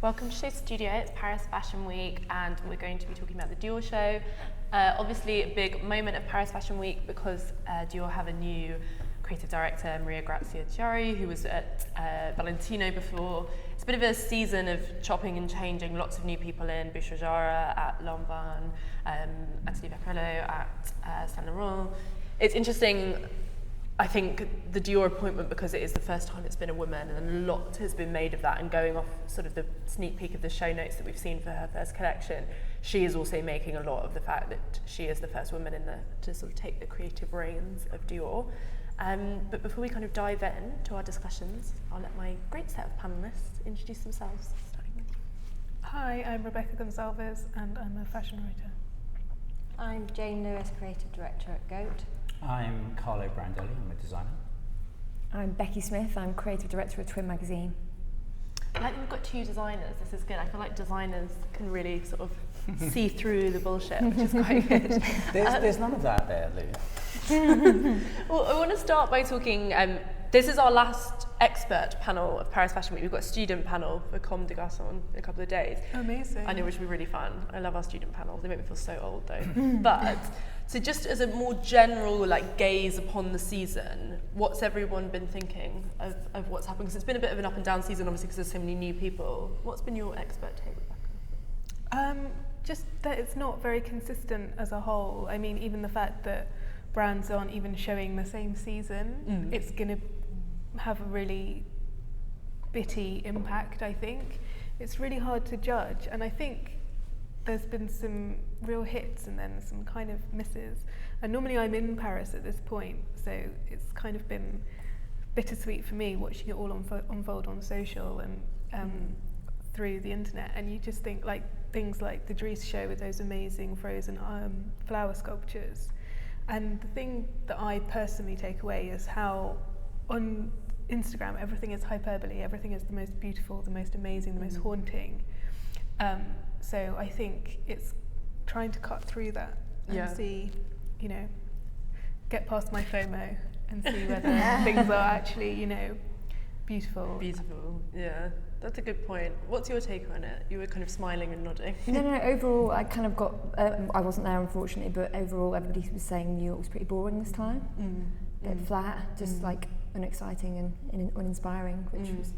Welcome to Show Studio. It's Paris Fashion Week and we're going to be talking about the Dior show. Obviously a big moment of Paris Fashion Week because Dior have a new creative director, Maria Grazia Chiari, who was at Valentino before. It's a bit of a season of chopping and changing, lots of new people in, Boucher Jara at Lanvin, Anthony Vaccarello at Saint Laurent. It's interesting, I think, the Dior appointment because it is the first time it's been a woman and a lot has been made of that, and going off sort of the sneak peek of the show notes that we've seen for her first collection, she is also making a lot of the fact that she is the first woman to sort of take the creative reins of Dior. But before we kind of dive in to our discussions, I'll let my great set of panellists introduce themselves, starting with you. Hi, I'm Rebecca Gonsalves and I'm a fashion writer. I'm Jane Lewis, Creative Director at GOAT. I'm Carlo Brandelli, I'm a designer. I'm Becky Smith, I'm Creative Director at Twin Magazine. I like that we've got two designers, this is good. I feel like designers can really sort of see through the bullshit, which is quite good. There's none of that there, Lou. Well, I want to start by talking, this is our last expert panel of Paris Fashion Week. We've got a student panel for Comme des Garçons in a couple of days. Amazing. I know, which will be really fun. I love our student panels. They make me feel so old though. But, so just as a more general gaze upon the season, what's everyone been thinking of what's happened? Because it's been a bit of an up and down season, obviously, because there's so many new people. What's been your expert take, Rebecca? Just that it's not very consistent as a whole. I mean, even the fact that brands aren't even showing the same season, it's going to have a really bitty impact, I think. It's really hard to judge, and I think there's been some real hits and then some kind of misses. And normally I'm in Paris at this point, so it's kind of been bittersweet for me watching it all unfold on social and through the internet. And you just think things like the Dries show with those amazing frozen flower sculptures. And the thing that I personally take away is how on Instagram everything is hyperbole, everything is the most beautiful, the most amazing, the most haunting. So I think it's trying to cut through that and see, get past my FOMO and see whether things are actually, beautiful. Beautiful, yeah. That's a good point. What's your take on it? You were kind of smiling and nodding. No, overall I kind of got, I wasn't there unfortunately, but overall everybody was saying New York was pretty boring this time. A bit flat, just unexciting and uninspiring, which was,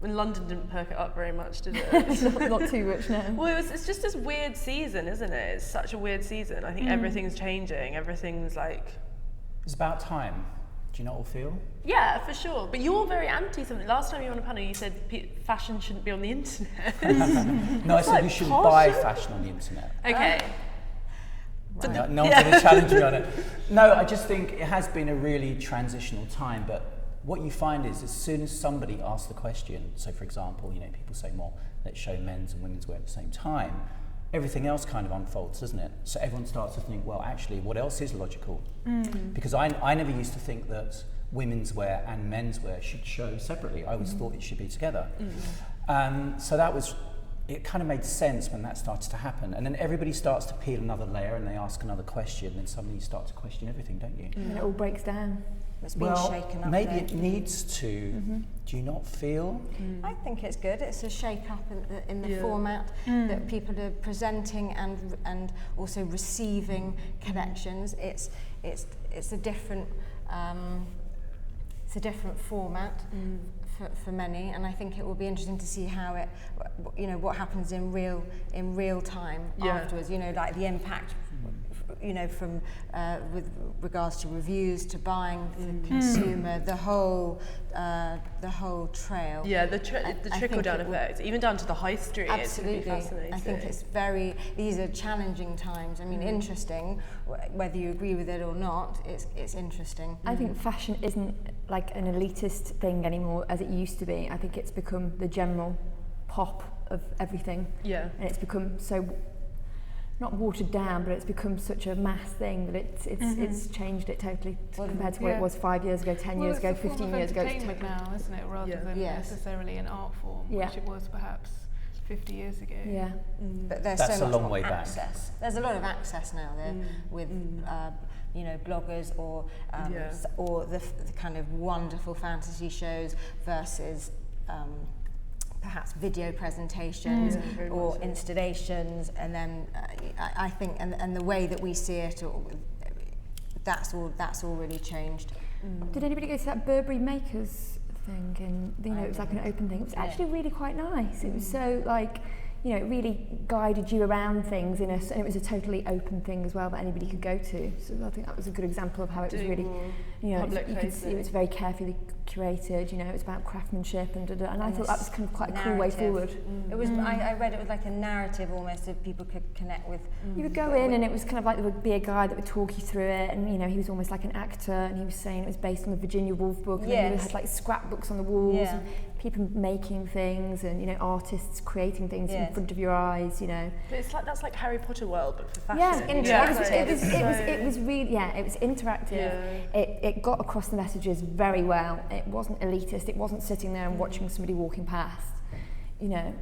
And London didn't perk it up very much, did it? not too much, no. Well, it's just this weird season, isn't it? It's such a weird season. I think everything's changing. Everything's It's about time. Do you not all feel? Yeah, for sure. But you're very anti something. Last time you were on a panel, you said fashion shouldn't be on the internet. No, I said you shouldn't buy fashion on the internet. Okay. Right. No one's going to challenge me on it. No, I just think it has been a really transitional time, but what you find is as soon as somebody asks the question, so for example, people say, well, let's show men's and women's wear at the same time, everything else kind of unfolds, doesn't it? So everyone starts to think, well, actually, what else is logical? Because I never used to think that women's wear and men's wear should show separately. I always thought it should be together. So it kind of made sense when that started to happen. And then everybody starts to peel another layer and they ask another question, and suddenly you start to question everything, don't you? And it all breaks down. It's been shaken up. Maybe it needs to. Do you not feel? I think it's good. It's a shake-up in the format that people are presenting and also receiving collections. It's a different format for many, and I think it will be interesting to see how it, what happens in real time afterwards. The impact. From with regards to reviews, to buying, the consumer, the whole trail. Yeah, the trickle down effect, even down to the high street. Absolutely, it's really fascinating. I think these are challenging times. I mean, interesting. Whether you agree with it or not, it's interesting. I think fashion isn't like an elitist thing anymore as it used to be. I think it's become the general pop of everything. Yeah, and it's become so. Not watered down, but it's become such a mass thing that it's changed it totally compared to what it was 5 years ago, 10 years ago, 15 years ago. It's entertainment now, isn't it, rather than necessarily an art form, which it was perhaps 50 years ago. Yeah. But there's That's so a much long way back. access. There's a lot of access now there with bloggers or the kind of wonderful fantasy shows versus perhaps video presentations or installations, and then I think and the way that we see it, that's all really changed. Did anybody go to that Burberry Makers thing? And it was like an open thing. It was actually really quite nice. It was so like, it really guided you around things and it was a totally open thing as well that anybody could go to. So I think that was a good example of how it was really, you could see it was very carefully curated. It was about craftsmanship and I thought that was kind of quite a cool way forward. It was. I read it was like a narrative almost, that people could connect with. You would go in and it was kind of like there would be a guy that would talk you through it, and he was almost like an actor, and he was saying it was based on the Virginia Woolf book, and then you had like scrapbooks on the walls. And people making things and artists creating things in front of your eyes, But it's like that's like Harry Potter world, but for fashion. Interactive. It was really it was interactive. It got across the messages very well. It wasn't elitist. It wasn't sitting there and watching somebody walking past.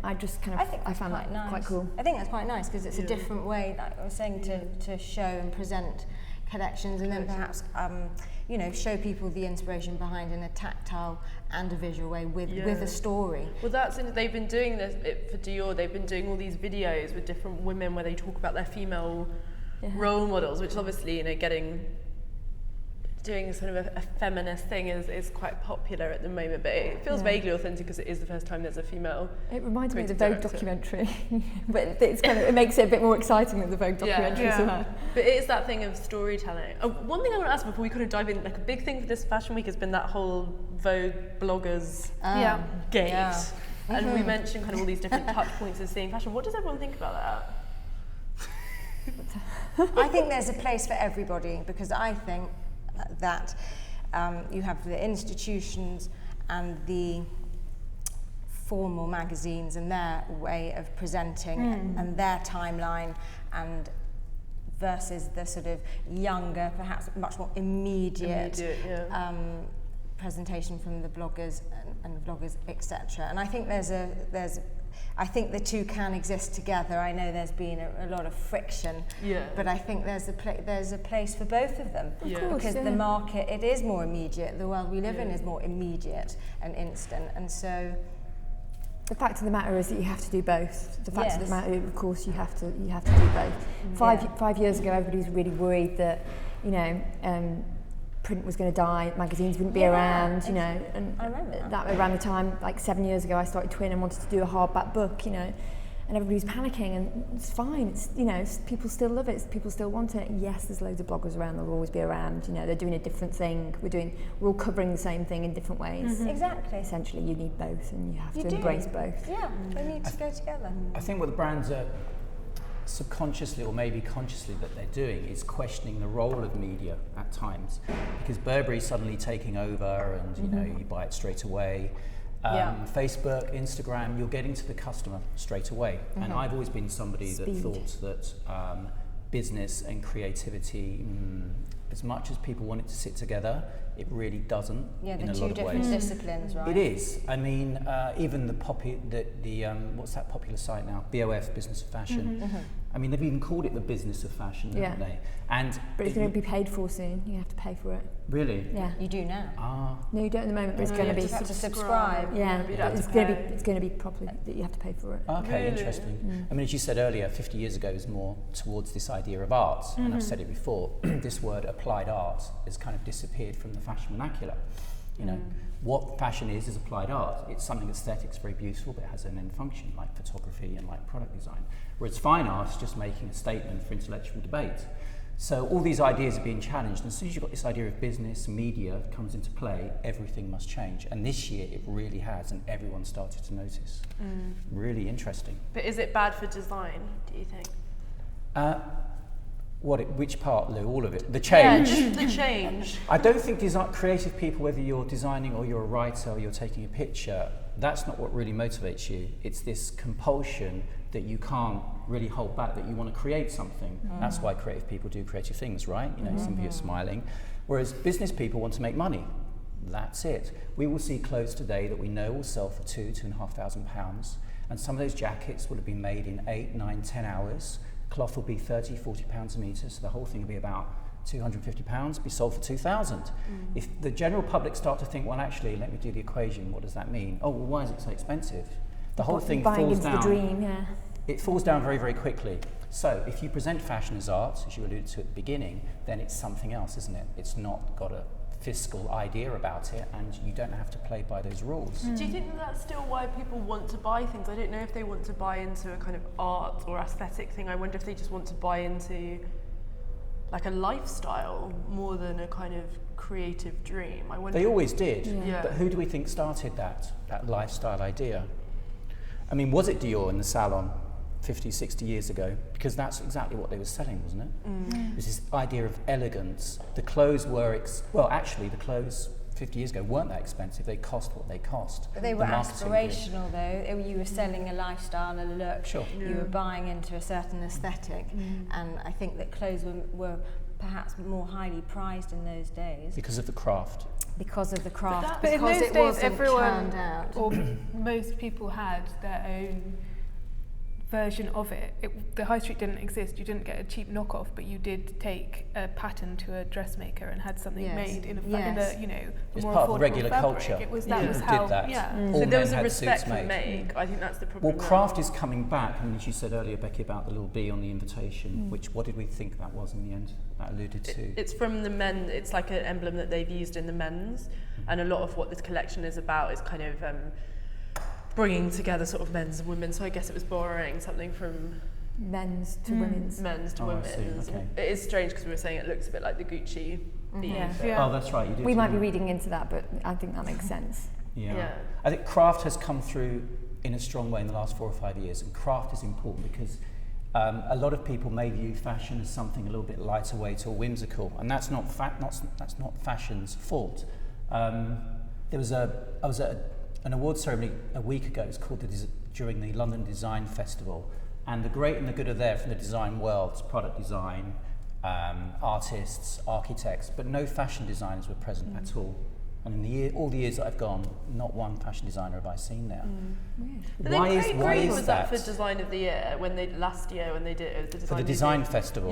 I just kind of I found that nice. quite cool. I think that's quite nice because it's a different way, like I was saying, to show and present collections, and then perhaps show people the inspiration behind in a tactile and a visual way with a story. Well, they've been doing this for Dior. They've been doing all these videos with different women where they talk about their female role models, which obviously doing sort of a feminist thing is quite popular at the moment, but it feels vaguely authentic because it is the first time there's a female. It reminds me of the Vogue documentary, but it's it makes it a bit more exciting than the Vogue documentary. But it is that thing of storytelling. One thing I want to ask before we kind of dive in, like a big thing for this fashion week has been that whole Vogue bloggers gate, and we mentioned kind of all these different touch points of seeing fashion. What does everyone think about that? I think there's a place for everybody, because I think that you have the institutions and the formal magazines and their way of presenting and their timeline, and versus the sort of younger, perhaps much more immediate presentation from the bloggers and vloggers, etc. And I think I think the two can exist together. I know there's been a lot of friction, but I think there's a place for both of them, because the market, it is more immediate. The world we live in is more immediate and instant, and so the fact of the matter is that you have to do both. The fact of the matter, of course, you have to do both. 5 years ago, everybody was really worried that print was going to die, magazines wouldn't be around, and I remember that around the time, like 7 years ago, I started Twin and wanted to do a hardback book, and everybody's panicking, and it's fine. It's people still love it, people still want it. Yes, there's loads of bloggers around, they'll always be around. They're doing a different thing. We're all covering the same thing in different ways. Exactly. Essentially, you need both, and you have to embrace both. Yeah, they need to go together. I think what the brands are subconsciously or maybe consciously that they're doing is questioning the role of media at times, because Burberry's suddenly taking over, and you buy it straight away. Facebook, Instagram, you're getting to the customer straight away. And I've always been somebody that thought that business and creativity, as much as people want it to sit together, it really doesn't. In a lot of ways. Disciplines, right? It is. I mean, even what's that popular site now? BOF, Business of Fashion. I mean, they've even called it the business of fashion, haven't they? But it's going to be paid for soon. You have to pay for it. Really? Yeah. You do now. No, you don't at the moment, but it's going to be. You have to subscribe. Yeah, it's going to be properly that you have to pay for it. Okay, interesting. I mean, as you said earlier, 50 years ago is more towards this idea of art, and I've said it before. This word applied art has kind of disappeared from the fashion vernacular. What fashion is applied art. It's something aesthetics very beautiful, but it has an end function, like photography and like product design. Whereas fine art is just making a statement for intellectual debate. So all these ideas are being challenged, and as soon as you've got this idea of business, media comes into play, everything must change. And this year it really has, and everyone started to notice. Really interesting. But is it bad for design, do you think? Which part, Lou? All of it? The change? Yeah, the change. I don't think creative people, whether you're designing or you're a writer or you're taking a picture, that's not what really motivates you. It's this compulsion that you can't really hold back, that you want to create something. That's why creative people do creative things, right? Some people are smiling. Whereas business people want to make money. That's it. We will see clothes today that we know will sell for £2,500, and some of those jackets will have been made in 8, 9, 10 hours. Cloth will be £30, £40 a metre, so the whole thing will be about £250, be sold for £2,000. If the general public start to think, well, actually, let me do the equation, what does that mean? Oh, well, why is it so expensive? The whole thing buying falls into down. the dream, yeah. It falls down very, very quickly. So if you present fashion as art, as you alluded to at the beginning, then it's something else, isn't it? It's not got a fiscal idea about it, and you don't have to play by those rules. Do you think that that's still why people want to buy things? I don't know if they want to buy into a kind of art or aesthetic thing. I wonder if they just want to buy into like a lifestyle more than a kind of creative dream. I wonder. They always did, Yeah. but who do we think started that lifestyle idea? I mean, was it Dior in the salon 50, 60 years ago? Because that's exactly what they were selling, wasn't it? It was this idea of elegance. The clothes were, the clothes 50 years ago weren't that expensive. They cost what they cost. But they were aspirational though. You were selling a lifestyle, a look. Sure. You were buying into a certain aesthetic. And I think that clothes were perhaps more highly prized in those days. Because of the craft. Because of the craft. But in because those it days, wasn't everyone churned out. or most people had their own version of it. The high street didn't exist. You didn't get a cheap knockoff, but you did take a pattern to a dressmaker and had something made in a It's more part of affordable regular fabric. culture. It was People was how did that. All So there was men a had respect suits for made. make. I think that's the problem. Well, craft is coming back. I mean, as you said earlier, Becky, about the little bee on the invitation, which, what did we think that was in the end? That alluded to. It's from the men. It's like an emblem that they've used in the men's, and a lot of what this collection is about is kind of bringing together sort of men's and women. So I guess it was borrowing something from Men's to women's. men's to Oh, I see, women's. okay. It is strange because we were saying it looks a bit like the Gucci bee. Yeah. Oh, that's right. You did. We might be didn't you? reading into that, but I think that makes sense. Yeah. I think craft has come through in a strong way in the last 4 or 5 years, and craft is important because a lot of people may view fashion as something a little bit lighter weight or whimsical, and that's not fashion's fault. I was at an awards ceremony a week ago. It was called during the London Design Festival, and the great and the good are there from the design world, product design, artists, architects, but no fashion designers were present at all. And in all the years that I've gone, not one fashion designer have I seen there. But Why then is Craig was that? up for Design of the Year last year when they did it was the For design the museum. design festival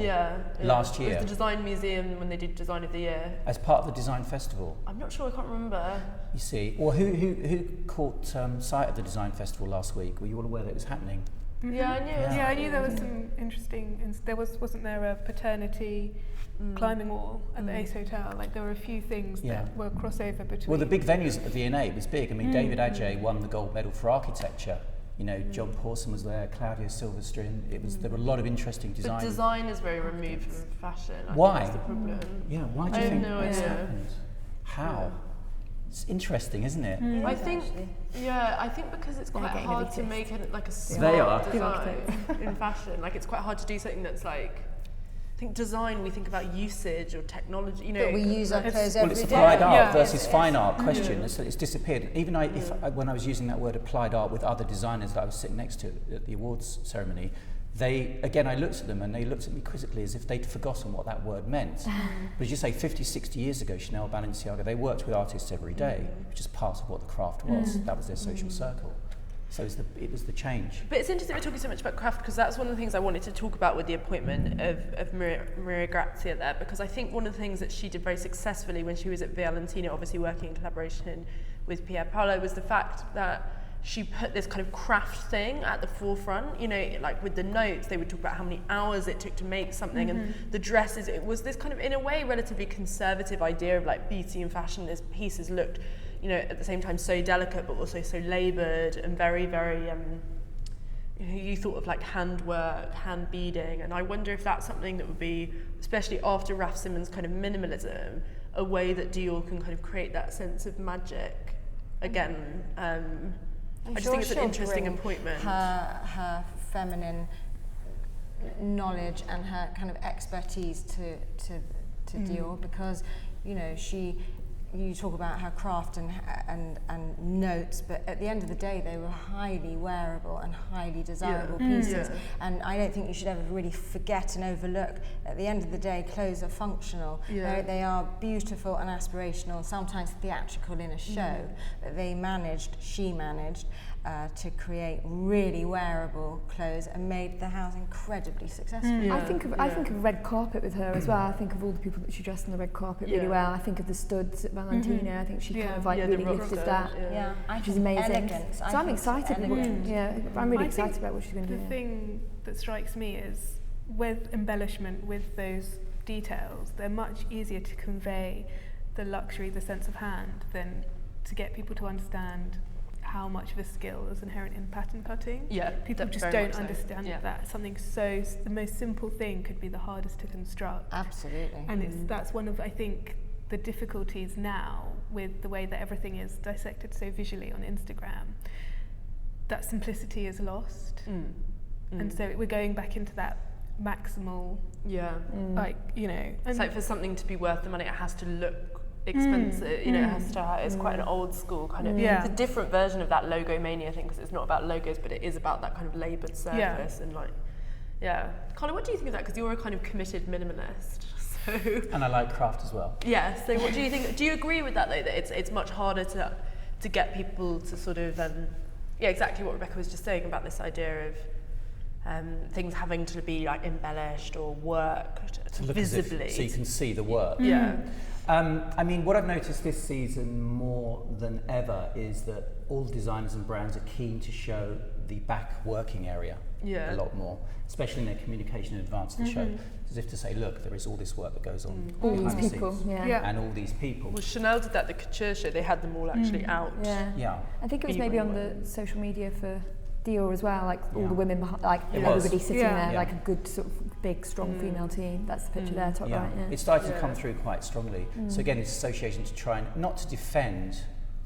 last It year, was the Design Museum when they did Design of the Year. as part of the design festival. I'm not sure, I can't remember. You see, well, who caught sight of the design festival last week? Were you all aware that it was happening? Yeah, I knew. it was Yeah, I happening. knew there was some interesting. Wasn't there a paternity climbing wall at the Ace Hotel? Like there were a few things that were crossover between. Well, the big venues at the V&A was big. I mean, David Adjaye won the gold medal for architecture. You know, John Pawson was there, Claudio Silverstone. There were a lot of interesting design. But design is very removed from fashion. I Why? think that's the problem. Yeah, why do I you have think no that's idea. happened? How? It's interesting, isn't it? I think, I think because it's quite getting hard to elitist. make it like a They are. smart design in fashion. Like it's quite hard to do something that's like. I think design. We think about usage or technology. You know, But we use our clothes Well, every it's day. applied art Yeah. versus fine art question. It's disappeared. Even when I was using that word applied art with other designers that I was sitting next to at the awards ceremony, I looked at them and they looked at me quizzically as if they'd forgotten what that word meant. But as you say, 50, 60 years ago, Chanel, Balenciaga, they worked with artists every day, which is part of what the craft was. That was their social circle. So it was the change. But it's interesting we're talking so much about craft because that's one of the things I wanted to talk about with the appointment of Maria Grazia there, because I think one of the things that she did very successfully when she was at Valentino, obviously working in collaboration with Pier Paolo, was the fact that she put this kind of craft thing at the forefront. You know, like with the notes, they would talk about how many hours it took to make something, and the dresses. It was this kind of, in a way, relatively conservative idea of like beauty and fashion as pieces looked, you know, at the same time so delicate, but also so laboured and very, very. You thought of like handwork, hand beading, and I wonder if that's something that would be, especially after Raf Simons' kind of minimalism, a way that Dior can kind of create that sense of magic again. I just think it's an interesting appointment. Her feminine knowledge and her kind of expertise to Dior, because you know you talk about her craft and notes, but at the end of the day they were highly wearable and highly desirable pieces. And I don't think you should ever really forget and overlook, at the end of the day, clothes are functional. They are beautiful and aspirational, sometimes theatrical in a show, but she managed to create really wearable clothes and made the house incredibly successful. I think of red carpet with her as well. I think of all the people that she dressed on the red carpet really well. I think of the studs at Valentina. I think she kind of like really lifted that. Yeah, which is amazing. Elegance. So I'm excited. I'm really excited about what she's going to do. The thing that strikes me is with embellishment, with those details, they're much easier to convey the luxury, the sense of hand, than to get people to understand how much of a skill is inherent in pattern cutting. Yeah, people just don't understand that something so the most simple thing could be the hardest to construct. Absolutely. And that's one of, I think, the difficulties now with the way that everything is dissected so visually on Instagram. That simplicity is lost, and so we're going back into that maximal. Like, you know, it's like for something to be worth the money, it has to look expensive, you know, it has to, it's quite an old school kind of, it's a different version of that logo mania thing, because it's not about logos, but it is about that kind of laboured surface and like, Carlo, what do you think of that? Because you're a kind of committed minimalist, so. And I like craft as well. Yeah, so what do you think, do you agree with that though, that it's much harder to get people to sort of, exactly what Rebecca was just saying about this idea of things having to be like embellished or worked visibly. So you can see the work. I mean, what I've noticed this season more than ever is that all designers and brands are keen to show the back working area a lot more, especially in their communication in advance of the show, as if to say, look, there is all this work that goes on all behind these the people, scenes, and all these people. Well, Chanel did that, the couture show, they had them all actually out. I think it was maybe on the social media for Dior as well, like all the women behind, like everybody sitting there, like a good sort of big, strong female team. That's the picture there, top right. It started to come through quite strongly. So again, this association to try and not to defend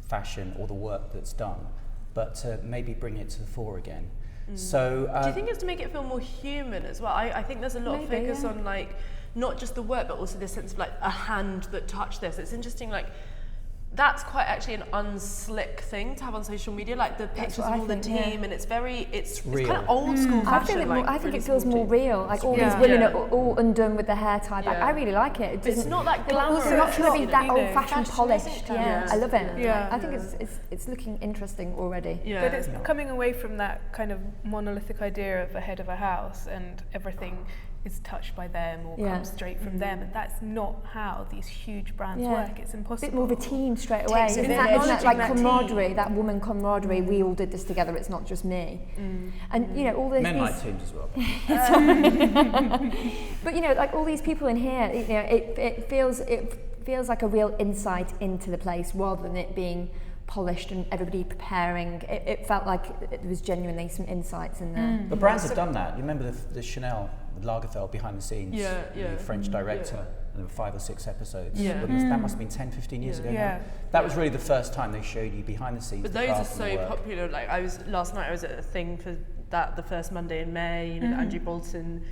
fashion or the work that's done, but to maybe bring it to the fore again. So do you think it's to make it feel more human as well? I think there's a lot of focus on like not just the work, but also this sense of like a hand that touched this. It's interesting, like that's quite actually an unslick thing to have on social media, like the pictures of all the team, and it's very, it's kind of old school fashion. I think it feels more real. Like all these women are all undone with the hair tied back. I really like it. It's not that glamorous. It's not trying to be that old-fashioned polished. I love it. Yeah. I think it's looking interesting already. But it's coming away from that kind of monolithic idea of a head of a house and everything is touched by them or comes straight from them, and that's not how these huge brands work. It's impossible. A bit more of a team straight away. Isn't that like camaraderie, that woman camaraderie? We all did this together. It's not just me. And you know, all this. Men like teams as well. But you know, like all these people in here, you know, it feels like a real insight into the place rather than it being polished and everybody preparing. It felt like there was genuinely some insights in there. But brands have done that. You remember the Chanel with Lagerfeld behind the scenes, the French director, and there were 5 or 6 episodes. That must have been 10, 15 years ago now. That was really the first time they showed you behind the scenes. But those are so popular. Like last night I was at a thing for that, the first Monday in May, you know, Andrew Bolton,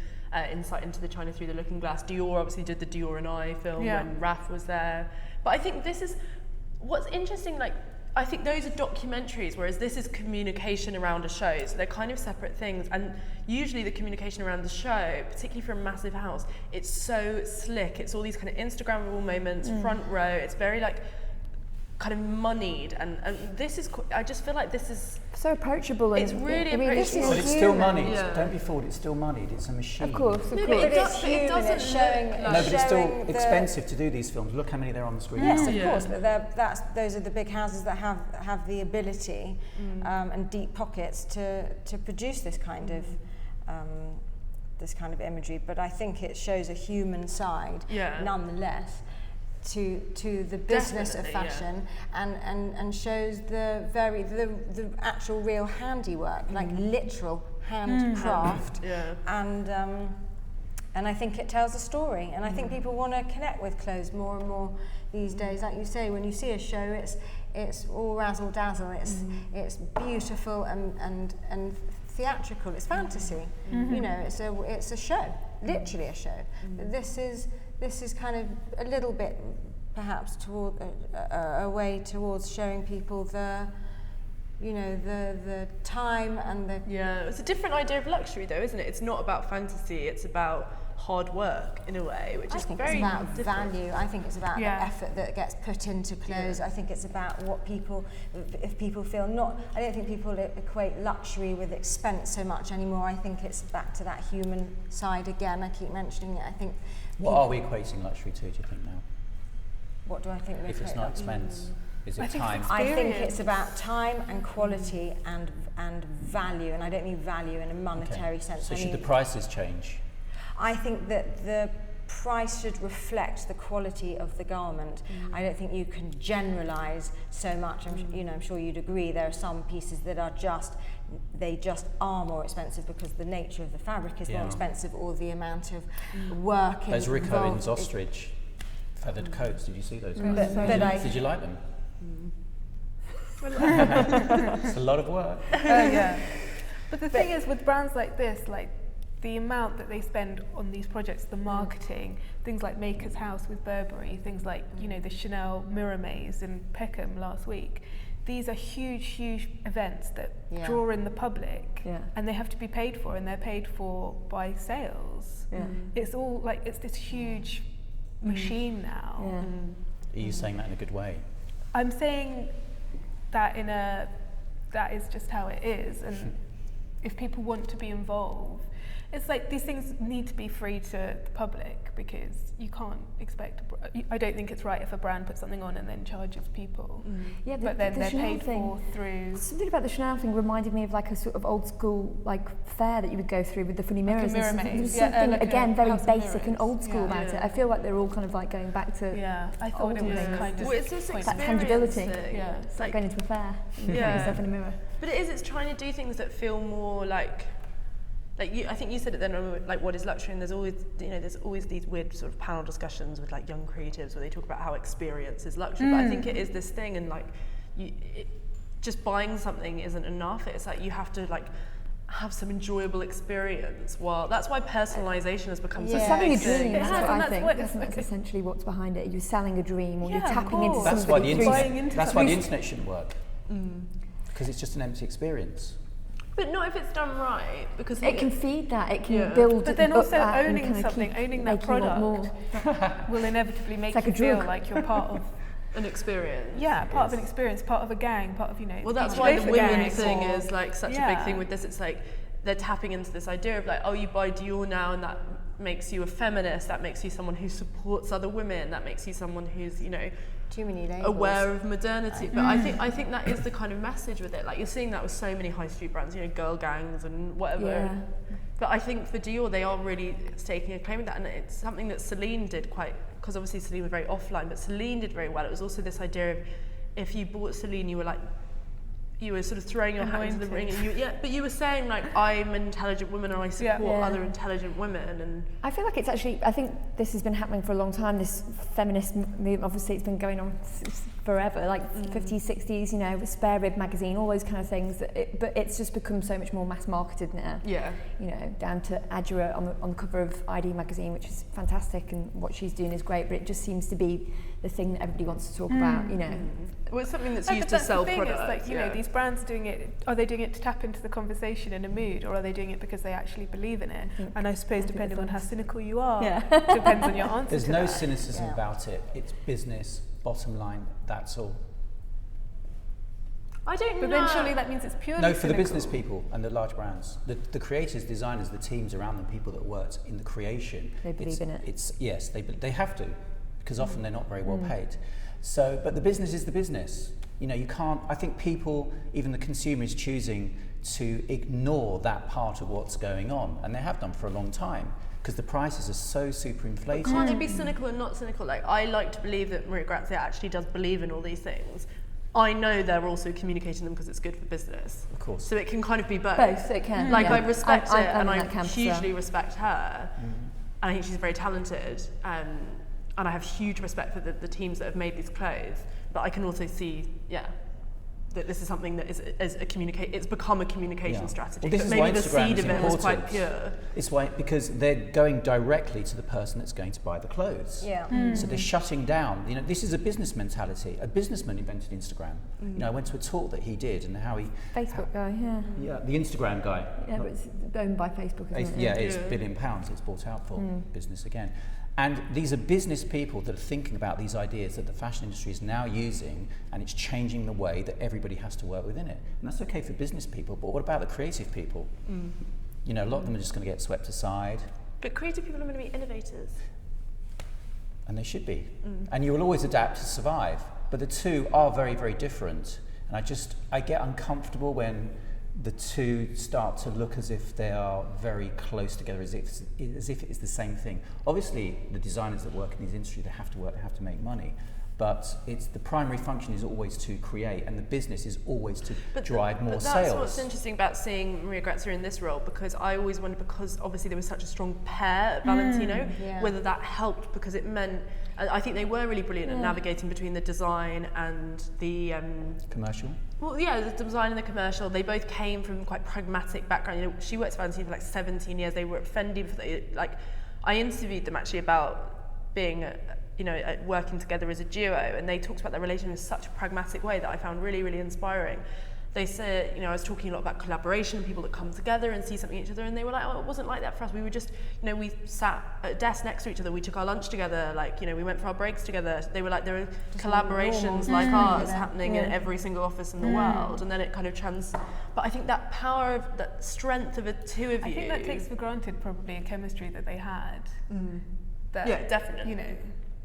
insight into the China through the looking glass. Dior obviously did the Dior and I film when Raf was there. But I think this is, what's interesting, like, I think those are documentaries, whereas this is communication around a show. So they're kind of separate things. And usually the communication around the show, particularly for a massive house, it's so slick. It's all these kind of Instagrammable moments, front row. It's very like kind of moneyed. And this is, I just feel like this is so approachable. It's really approachable. But it's still moneyed. Don't be fooled, it's still moneyed. It's a machine. Of course. But it doesn't showing. No, but it's still expensive to do these films. Look how many there are on the screen. Yes, of course. But those are the big houses that have the ability and deep pockets to produce this kind of imagery. But I think it shows a human side, nonetheless, to the business of fashion, and shows the actual real handiwork, like literal handcraft, and I think it tells a story, and I think people want to connect with clothes more and more these days. Like you say, when you see a show, it's all razzle dazzle, it's beautiful and theatrical, it's fantasy. You know, it's a show, literally a show. This is kind of a little bit, perhaps, toward a way towards showing people the time and the. Yeah, it's a different idea of luxury, though, isn't it? It's not about fantasy. It's about hard work in a way, which is very it's about different. value. I think it's about the effort that gets put into clothes. I think it's about what if people feel not. I don't think people equate luxury with expense so much anymore. I think it's back to that human side again. I keep mentioning it. I think. What are we equating luxury to, do you think, now? What do I think? If it's not expense, is it time? I think it's about time and quality and value, and I don't mean value in a monetary sense. So should the prices change? I think that the price should reflect the quality of the garment. I don't think you can generalise so much. I'm sure you'd agree. There are some pieces that are just more expensive because the nature of the fabric is more expensive, or the amount of work. Those Ricoins ostrich feathered coats. Did you see those? Did you like them? It's a lot of work. But the thing is, with brands like this, like the amount that they spend on these projects, the marketing, things like Maker's House with Burberry, things like the Chanel Mirror Maze in Peckham last week. These are huge events that draw in the public, and they have to be paid for, and they're paid for by sales. It's all like it's this huge machine now. Are you saying that in a good way? I'm saying that that is just how it is, and if people want to be involved, it's like these things need to be free to the public, because you can't expect. I don't think it's right if a brand puts something on and then charges people. Yeah, but then they're Chanel paid for through. Something about the Chanel thing reminded me of like a sort of old school like fair that you would go through with the funny mirrors. Mirror and maze. something Like again very House of basic Mirrors. and old school about it. I feel like they're all kind of like going back to. Yeah, I thought it was kind of. Well, it's this that experience tangibility. thing. Yeah, It's like going into a fair and looking at yourself in a mirror. But it's trying to do things that feel more like you. I think you said it then, like what is luxury, and there's always these weird sort of panel discussions with like young creatives where they talk about how experience is luxury. But I think it is this thing, and like just buying something isn't enough. It's like you have to like have some enjoyable experience. Well, that's why personalization has become such a Selling big a dream, thing. that's what I think. what That's essentially what's behind it. You're selling a dream, or you're tapping into course. That's why something the through. internet. That's why the internet shouldn't work. Because it's just an empty experience. But not if it's done right, because It can feed that, it can build. But then up also that and owning kind of something, keep owning that making you want product more. will inevitably make like you a drug. feel like you're part of. an experience. Yeah, part of an experience, part of a gang, part of Well, that's each why loaf the of women gangs thing or- is like such a big thing with this. It's like they're tapping into this idea of like, oh, you buy Dior now, and that makes you a feminist. That makes you someone who supports other women. That makes you someone who's Too many labels. aware of modernity. But I think that is the kind of message with it. Like you're seeing that with so many high street brands, girl gangs and whatever. Yeah. But I think for Dior, they are really staking a claim with that, and it's something that Celine did because obviously Celine was very offline, but Celine did very well. It was also this idea of if you bought Celine, you were sort of throwing your hat into the ring, and but you were saying like, I'm an intelligent woman and I support other intelligent women. And I feel like it's actually, I think this has been happening for a long time, this feminist movement. Obviously it's been going on forever, like 50s, 60s, Spare Rib magazine, all those kind of things. But it's just become so much more mass marketed now. Yeah. Down to Adjura on the cover of ID magazine, which is fantastic, and what she's doing is great, but it just seems to be the thing that everybody wants to talk about, Well, it's something that's used but to that's sell the thing, products. It's like, these brands doing it, are they doing it to tap into the conversation in a mood, or are they doing it because they actually believe in it? And I suppose depending on how cynical you are, depends on your answer There's to no that. cynicism about it. It's business, bottom line, that's all. I don't know. But then surely that means it's purely No, for the cynical. business people and the large brands. The creators, designers, the teams around them, people that worked in the creation. They believe in it. Yes, they have to, because often they're not very well paid. So, but the business is the business. You can't, I think people, even the consumer, is choosing to ignore that part of what's going on, and they have done for a long time, because the prices are so super inflated. Can't they be cynical and not cynical? Like, I like to believe that Maria Grazia actually does believe in all these things. I know they're also communicating them because it's good for business. Of course. So it can kind of be both. Both, it can. Like, yeah. I respect it, I'm and in I that camp as well. hugely respect her. And I think she's very talented. And I have huge respect for the teams that have made these clothes. But I can also see, that this is something that is it's become a communication strategy. Well, this but is maybe why the Instagram seed is of it was quite important. pure. It's why, because they're going directly to the person that's going to buy the clothes. Yeah. So they're shutting down. This is a business mentality. A businessman invented Instagram. I went to a talk that he did, and how he Facebook guy, yeah. Yeah, the Instagram guy. Yeah, but it's owned by Facebook, isn't it? Yeah, it's £1 billion. It's bought out for business again. And these are business people that are thinking about these ideas that the fashion industry is now using, and it's changing the way that everybody has to work within it. And that's okay for business people, but what about the creative people? A lot of them are just going to get swept aside. But creative people are going to be innovators. and they should be. And you will always adapt to survive. But the two are very, very different. And I get uncomfortable when the two start to look as if they are very close together, as if it is the same thing. Obviously, the designers that work in this industry, they have to work, they have to make money. But the primary function is always to create, and the business is always to drive more sales. That's what's interesting about seeing Maria Grazia in this role, because I always wonder, because obviously there was such a strong pair at Valentino, whether that helped, because it meant, I think they were really brilliant at navigating between the design and the commercial. Well, yeah, the design and the commercial. They both came from quite pragmatic background. You know, she worked at Valentino for like 17 years. They were at Fendi before I interviewed them actually about being working together as a duo, and they talked about their relationship in such a pragmatic way that I found really, really inspiring. They said, I was talking a lot about collaboration, people that come together and see something in each other, and they were like, oh, it wasn't like that for us. We were just, we sat at a desk next to each other, we took our lunch together, we went for our breaks together. They were like, there are collaborations like ours happening in every single office in the world, and then it kind of but I think that power of, that strength of the two of you. I think that takes for granted probably a chemistry that they had. Yeah, definitely.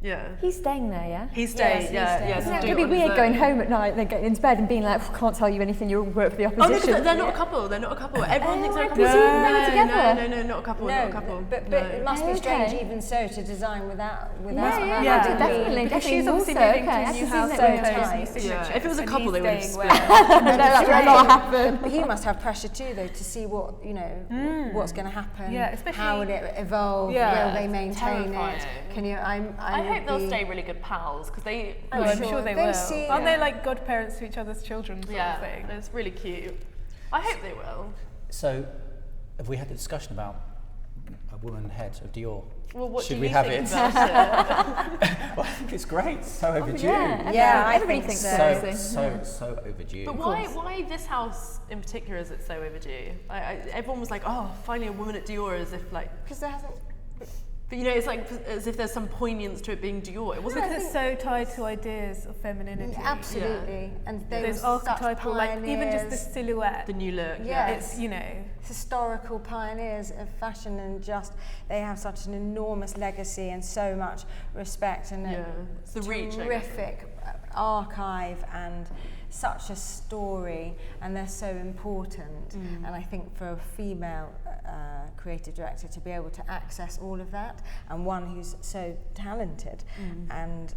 Yeah. He's staying there, yeah? He's staying, yeah. Isn't it going to be weird going home at night, then getting into bed and being like, I can't tell you anything, you work for the opposition? Oh, no, they're not a couple, Everyone thinks they're a couple. No, not a couple, But it must be strange even so to design without her. Definitely. Because she's also, obviously moving to a new house so tight. Yeah. If it was a couple, they would have split. No, that would not happen. But he must have pressure too, though, to see what, what's going to happen. Yeah, especially how will it evolve? Will they maintain it? I hope they'll stay really good pals, because I'm sure they will. Aren't they like godparents to each other's children sort of thing? It's really cute. I hope they will. So, have we had the discussion about a woman head of Dior? Well, what Should do we you have think it? About it? Well, I think it's great. So overdue. Everybody thinks so. So overdue. But why this house in particular is it so overdue? Everyone was like, oh, finally a woman at Dior, as if because there hasn't. But it's like as if there's some poignance to it being Dior. It wasn't. Because it's so tied to ideas of femininity. Absolutely, and there's archetypal, even just the silhouette, the new look. Yeah, it's historical pioneers of fashion, and they have such an enormous legacy and so much respect, and it's the terrific archive and such a story, and they're so important. And I think for a female creative director to be able to access all of that, and one who's so talented and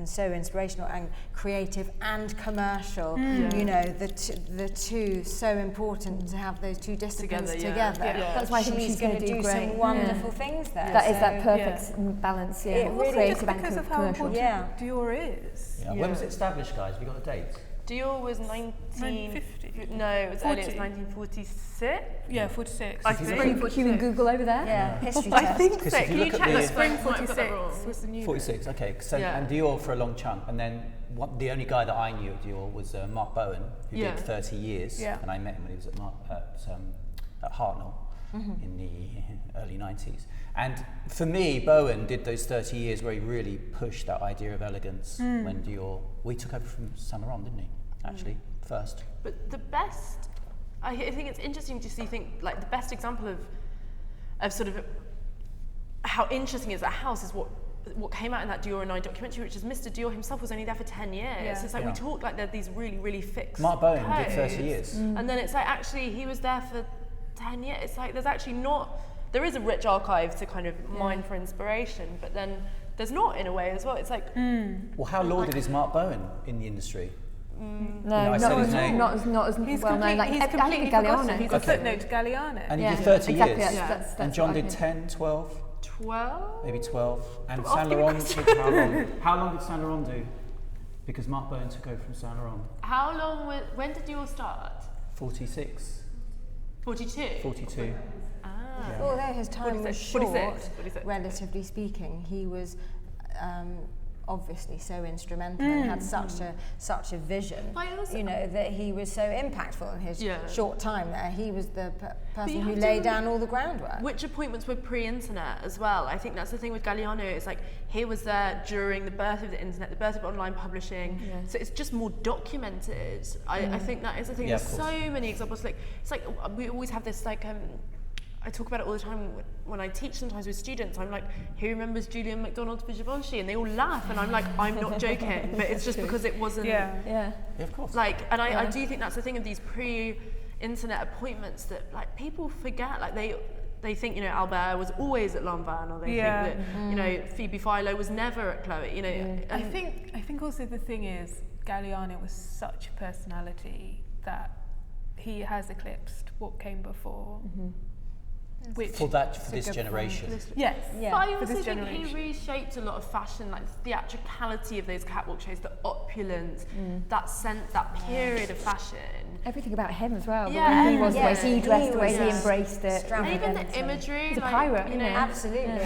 so inspirational and creative and commercial, the two, so important to have those two disciplines together. That's why I think she's going to do great. Some wonderful things there. That is that perfect balance, It really just because of how important Dior is. Yeah. When was it established, guys? Have you got the date? Dior was 1950. No, it was earlier. It was 1946. Yeah, 46. I think. Human Google over there. Yeah, history I test. think so. Can Can you check the that? Spring 46 was the new 46. Okay. So and Dior for a long chunk, and then the only guy that I knew at Dior was Mark Bowen, who did 30 years, and I met him when he was at Hartnell in the early 90s. And for me, Bowen did those 30 years where he really pushed that idea of elegance when Dior. We took over from Saint Laurent, didn't he? Actually, first. But the best, I think it's interesting to see. The best example of sort of how interesting is that house is what came out in that Dior and I documentary, which is Mr. Dior himself was only there for 10 years. Yeah. So it's like we talk like they're these really, really fixed. Mark Bowen codes. did 30 years. And then it's like actually he was there for 10 years. It's like there's actually not. There is a rich archive to kind of mine for inspiration, but then there's not in a way as well. It's like. Well, how lauded is Mark Bowen in the industry? No, not as well known. He's completely Galliano. He's a footnote to Galliano. And he did 30 years. That's and John did 10, 12? 12? Maybe 12. And Saint Laurent did how long? How long did Saint Laurent do? Because Mark Bowen took over from Saint Laurent. How long when did Dior start? 46. 42? 42. Yeah. Although his time was short, 46. relatively speaking, he was obviously so instrumental and had such a vision. That he was so impactful in his short time there. He was the person who laid down all the groundwork. Which appointments were pre-internet as well? I think that's the thing with Galliano. It's like he was there during the birth of the internet, the birth of online publishing. So it's just more documented. I think that is the thing. There's so many examples. It's like we always have this I talk about it all the time when I teach sometimes with students. I'm like, who remembers Julian McDonald's for Givenchy? And they all laugh, and I'm like, I'm not joking, but it's just because it wasn't. Yeah, of course. Like, and I do think that's the thing of these pre-internet appointments that like people forget. Like they think, you know, Albert was always at Lanvin, or they think that, you know, Phoebe Philo was never at Chloe. You know, and I think also the thing is, Galliano was such a personality that he has eclipsed what came before. Which for this generation. Yes. But I also think he reshaped a lot of fashion, like the theatricality of those catwalk shows, the opulence, that period of fashion. Everything about him as well. Yeah, He was the way he dressed, the way he embraced it. And even the imagery. He's a like, pirate, you know. Absolutely.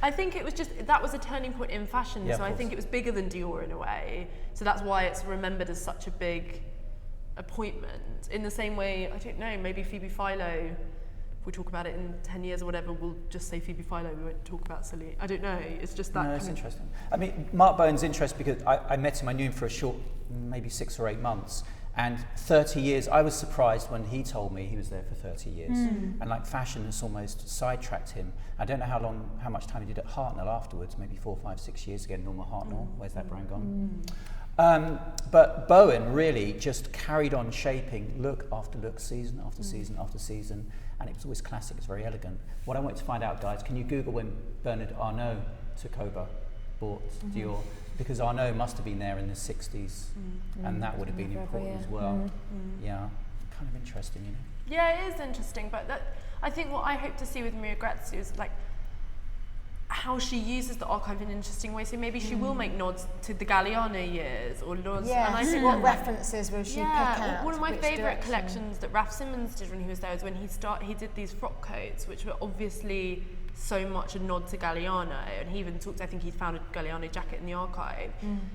I think it was that was a turning point in fashion. Yeah, so I think it was bigger than Dior in a way. So that's why it's remembered as such a big appointment. In the same way, I don't know, maybe Phoebe Philo, if we talk about it in 10 years or whatever, we'll just say Phoebe Philo, we won't talk about Celine. I don't know, it's just that. No, it's interesting. I mean, Mark Bowen's interesting because I met him, I knew him for a short, maybe 6 or 8 months. And 30 years, I was surprised when he told me he was there for 30 years. And like fashion has almost sidetracked him. I don't know how much time he did at Hartnell afterwards, maybe 4, 5, 6 years ago, Norma Hartnell. Where's that brand gone? But Bowen really just carried on shaping look after look, season after season after season, and it was always classic, it's very elegant. What I wanted to find out, guys, can you Google when Bernard Arnault took over, bought Dior? Because Arnault must have been there in the 60s, and that would have been important as well. Yeah, kind of interesting, you know? Yeah, it is interesting, but I think what I hope to see with Maria Grazia is like how she uses the archive in an interesting way. So maybe she will make nods to the Galliano years or nods. Yes. And I think what references will she pick out? One of my favourite direction? collections that Raf Simons did when he was there was when he did these frock coats, which were obviously so much a nod to Galliano, and he even talked, I think he found a Galliano jacket in the archive,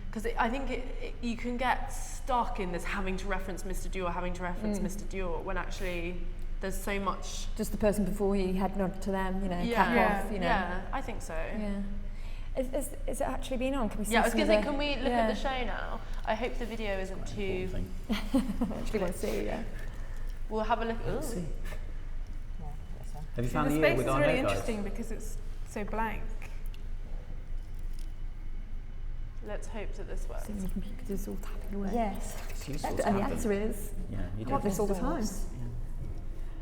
because I think you can get stuck in this having to reference Mr. Dior, Mr. Dior, when actually there's so much. Just the person before he had nod to them, you know, cap off, you know. Yeah, I think so. Yeah. Is it actually been on? Can we see? Yeah, I was going to say, can we look at the show now? I hope the video isn't too. Actually want to see, yeah. We'll have a look. Ooh. Let's see. Have you found the the space year with is Arnault, really guys? interesting because it's so blank. Let's hope that this works. So many computers all tapping away. Yes. It's useful And to the have them. answer is, Yeah, you I want don't. this all the time.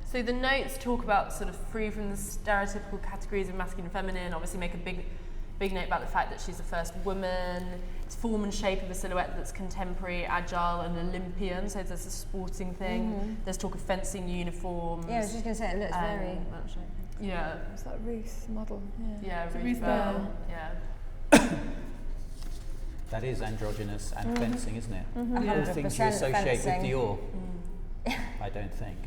So the notes talk about sort of free from the stereotypical categories of masculine and feminine, obviously make a big note about the fact that she's the first woman. It's form and shape of a silhouette that's contemporary, agile and Olympian, so there's a sporting thing. There's talk of fencing uniforms. Yeah, I was just going to say, it looks very much like. Yeah. Is that Ruth model? Yeah, It's Ruth Ruth Bell. Bell. Yeah. That is androgynous and fencing, isn't it? All Yeah. things you 100% associate fencing. with Dior. I don't think.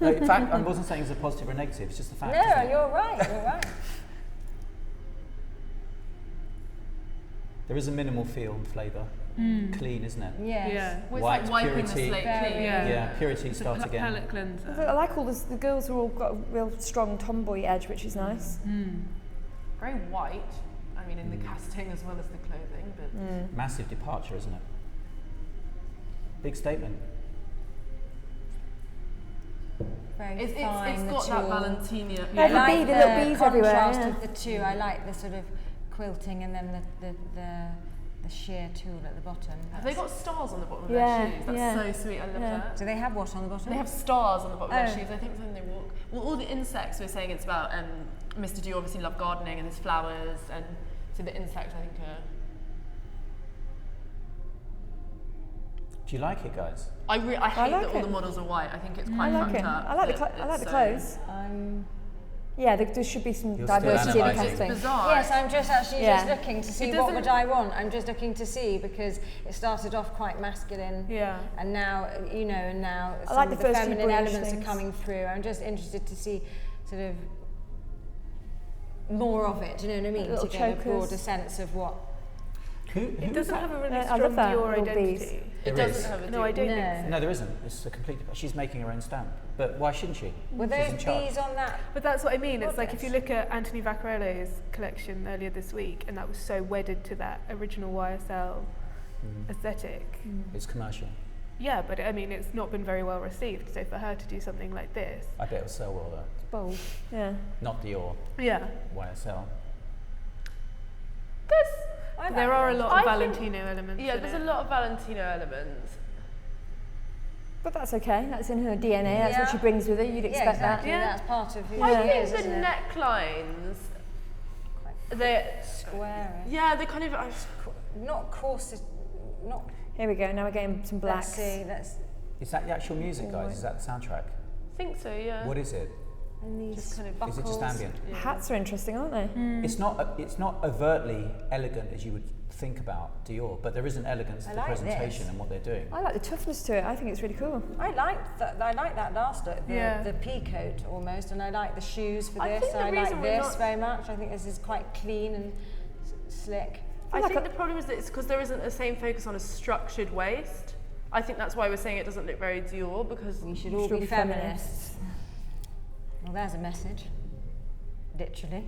No, in fact, I wasn't saying it's a positive or a negative, it's just a fact. isn't No, it? you're right. There is a minimal feel and flavour. Clean, isn't it? Yes. Yeah. Well, it's White, like wiping purity. the slate Very- clean. Yeah, purity starts again. Palette cleanser. I like all this, the girls are all got a real strong tomboy edge, which is nice. Very white. I mean, in the casting as well as the clothing, but Massive departure, isn't it? Big statement. Very it's fine, got that mature. Valentina. Yeah, the I like bee, the little bees everywhere, contrast yeah. of the two. I like the sort of quilting and then the sheer tulle at the bottom. Have they got stars on the bottom of Yeah, their shoes? That's yeah. so sweet. I love Yeah. that. Do they have what on the bottom? They have stars on the bottom of Oh. their shoes. I think when they walk. Well, all the insects we're saying it's about. Mr. Dior obviously loved gardening and there's flowers, and so the insects I think are. Do you like it, guys? I hate like that all it. the models are white. I think it's I quite like fucked it. up. I like that I like the it's clothes. Yeah, there should be some You're still diversity in the analysing. It's casting. bizarre. Yes, I'm just actually Yeah. just looking to see It what doesn't- would I want. I'm just looking to see because it started off quite masculine. Yeah. And now, and now I some like of the the first few feminine bluish elements things. are coming through. I'm just interested to see sort of more of it, do you know what I mean? Little To get a chokers. broader sense of what. Who It is doesn't that? have a really I strong love that, Dior little identity. bees. It There is. doesn't have a No, I don't No. think so. No, there isn't. It's a complete. She's making her own stamp. But why shouldn't she? Were She's those in charge. bees on that? But that's what I mean. It's like if you Goodness. look at Anthony Vaccarello's collection earlier this week, and that was so wedded to that original YSL aesthetic. It's commercial. Yeah, but I mean, it's not been very well received. So for her to do something like this, I bet it'll sell well though. It's bold. Yeah. Not Dior, yeah, YSL. there are a lot of I think- Valentino elements. Yeah, in there's it. a lot of Valentino elements. But that's okay. That's in her DNA. That's what she brings with her. You'd expect exactly. Yeah. That's part of who I she think is, the isn't it? necklines, they Square. yeah, they kind of. Not corset. Not. that. Here we go. Now we're getting some blacks. Let's see. Let's. Is that the actual music, guys? Is that the soundtrack? I think so, yeah. What is it? And these Just kind of buckles. Is it just ambient? Yeah. Hats are interesting, aren't they? It's not overtly elegant as you would think about Dior, but there is an elegance to I the like presentation this. and what they're doing. I like the toughness to it. I think it's really cool. I like that last look, Yeah. the pea coat almost, and I like the shoes for I this. think the I reason like we're this not- very much. I think this is quite clean and slick. I like think a- the problem is that it's because there isn't the same focus on a structured waist. I think that's why we're saying it doesn't look very Dior, because We should We all should be be feminists. Well, there's a message. Literally.